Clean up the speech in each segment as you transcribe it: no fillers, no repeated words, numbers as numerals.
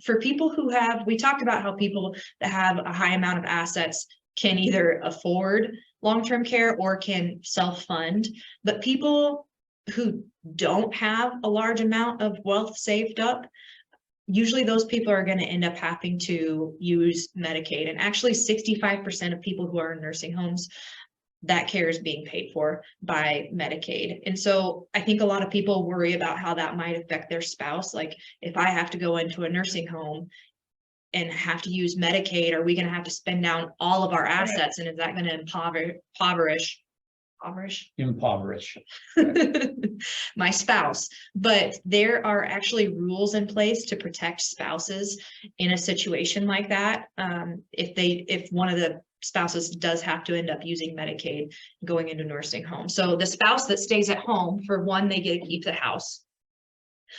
for people who have, we talked about how people that have a high amount of assets can either afford long-term care or can self-fund, but people who don't have a large amount of wealth saved up, usually those people are going to end up having to use Medicaid. And actually 65% of people who are in nursing homes, that care is being paid for by Medicaid. And so I think a lot of people worry about how that might affect their spouse. Like, if I have to go into a nursing home and have to use Medicaid, are we going to have to spend down all of our assets? And is that going to impoverish my spouse? But there are actually rules in place to protect spouses in a situation like that. If one of the spouses does have to end up using Medicaid going into nursing home. So the spouse that stays at home, for one, they get to keep the house.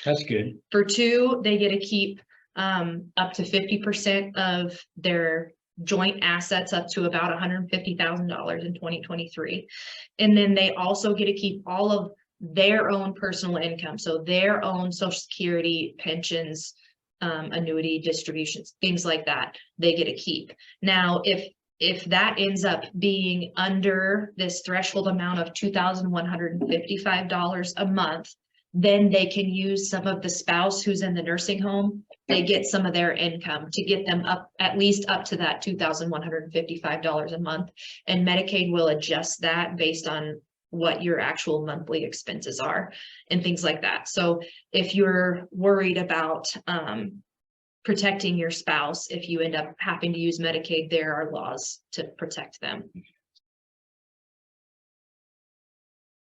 That's good. For two, they get to keep up to 50% of their joint assets, up to about $150,000 in 2023. And then they also get to keep all of their own personal income. So their own Social Security, pensions, annuity distributions, things like that, they get to keep. Now, if that ends up being under this threshold amount of $2,155 a month, then they can use some of the spouse who's in the nursing home. They get some of their income to get them up, at least up to that $2,155 a month. And Medicaid will adjust that based on what your actual monthly expenses are and things like that. So if you're worried about protecting your spouse, if you end up having to use Medicaid, there are laws to protect them.